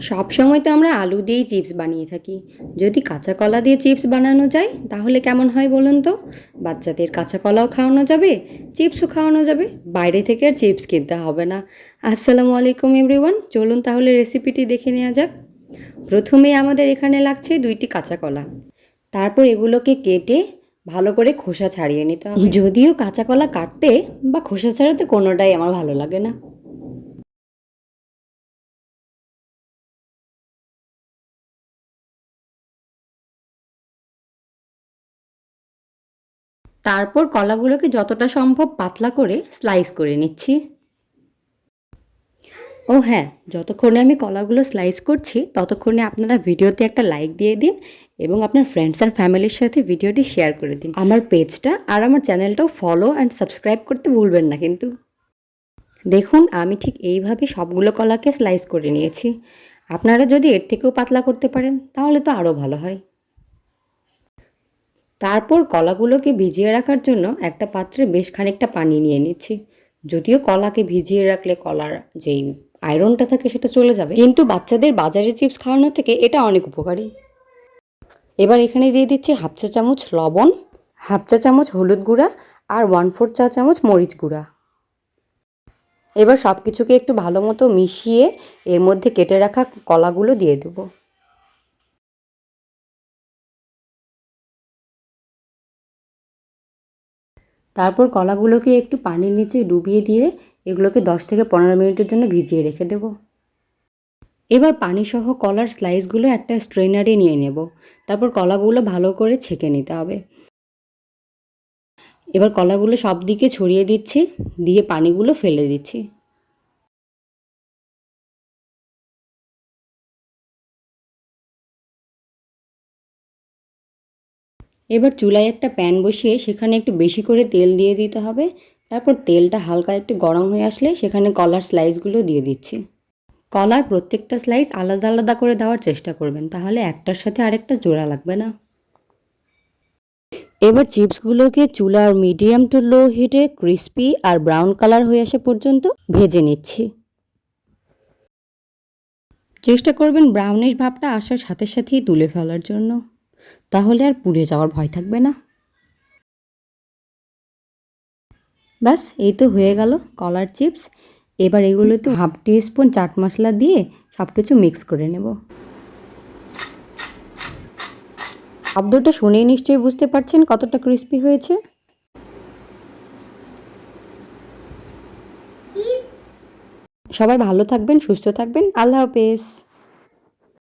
সব সময় তো আমরা আলু দিয়েই চিপস বানিয়ে থাকি। যদি কাঁচা কলা দিয়ে চিপস বানানো যায় তাহলে কেমন হয় বলুন তো? বাচ্চাদের কাঁচা কলাও খাওয়ানো যাবে, চিপসও খাওয়ানো যাবে, বাইরে থেকে আর চিপস কিনতে হবে না। আসসালামু আলাইকুম এভরিওয়ান, চলুন তাহলে রেসিপিটি দেখে নেওয়া যাক। প্রথমে আমাদের এখানে লাগছে 2টি কাঁচা কলা। তারপর এগুলোকে কেটে ভালো করে খোসা ছাড়িয়ে নিতে হবে। যদিও কাঁচা কলা কাটতে বা খোসা ছাড়াতে কোনোটাই আমার ভালো লাগে না। তারপর কলাগুলোকে যতটা সম্ভব পাতলা করে স্লাইস করে নিচ্ছি। ও হ্যাঁ, যতক্ষণে আমি কলাগুলো স্লাইস করছি ততক্ষণে আপনারা ভিডিওতে একটা লাইক দিয়ে দিন এবং আপনার ফ্রেন্ডস অ্যান্ড ফ্যামিলির সাথে ভিডিওটি শেয়ার করে দিন। আমার পেজটা আর আমার চ্যানেলটাও ফলো অ্যান্ড সাবস্ক্রাইব করতে ভুলবেন না কিন্তু। দেখুন আমি ঠিক এইভাবে সবগুলো কলাকে স্লাইস করে নিয়েছি। আপনারা যদি এর থেকেও পাতলা করতে পারেন তাহলে তো আরও ভালো হয়। তারপর কলাগুলোকে ভিজিয়ে রাখার জন্য একটা পাত্রে বেশ খানিকটা পানি নিয়ে নিচ্ছি। যদিও কলাকে ভিজিয়ে রাখলে কলার যেই আয়রনটা থাকে সেটা চলে যাবে, কিন্তু বাচ্চাদের বাজারে চিপস খাওয়ানোর থেকে এটা অনেক উপকারী। এবার এখানে দিয়ে দিচ্ছি 1/2 চা চামচ লবণ, 1/2 চা চামচ হলুদ গুঁড়া আর 1/4 চা চামচ মরিচ গুঁড়া। এবার সব কিছুকে একটু ভালো মতো মিশিয়ে এর মধ্যে কেটে রাখা কলাগুলো দিয়ে দেবো। তারপর কলাগুলোকে একটু পানির নিচে ডুবিয়ে দিয়ে এগুলোকে 10 থেকে 15 মিনিটের জন্য ভিজিয়ে রেখে দেব। এবার পানিসহ কলার স্লাইসগুলো একটা স্ট্রেনারে নিয়ে নেব। তারপর কলাগুলো ভালো করে ছেঁকে নিতে হবে। এবার কলাগুলো সব দিকে ছড়িয়ে দিচ্ছি, দিয়ে পানিগুলো ফেলে দিচ্ছি। এবার চুলায় একটা প্যান বসিয়ে সেখানে একটু বেশি করে তেল দিয়ে দিতে হবে। তারপর তেলটা হালকা একটু গরম হয়ে আসলে সেখানে কলার স্লাইসগুলো দিয়ে দিচ্ছি। কলার প্রত্যেকটা স্লাইস আলাদা আলাদা করে দেওয়ার চেষ্টা করবেন, তাহলে একটার সাথে আরেকটা জোড়া লাগবে না। এবার চিপসগুলোকে চুলার মিডিয়াম টু লো হিটে ক্রিস্পি আর ব্রাউন কালার হয়ে আসা পর্যন্ত ভেজে নিচ্ছি। চেষ্টা করবেন ব্রাউনিশ ভাবটা আসার সাথে সাথেই তুলে ফেলার জন্য, তাহলে আর পুড়ে যাওয়ার ভয় থাকবে না। ব্যাস, এই তো হয়ে গেল কলার চিপস। এবার এগুলোতে 1/2 টিস্পুন চাট মশলা দিয়ে সব কিছু মিক্স করে নেব। শব্দটা শুনেই নিশ্চয়ই বুঝতে পারছেন কতটা ক্রিস্পি হয়েছে। সবাই ভালো থাকবেন, সুস্থ থাকবেন। আল্লাহ হাফেজ।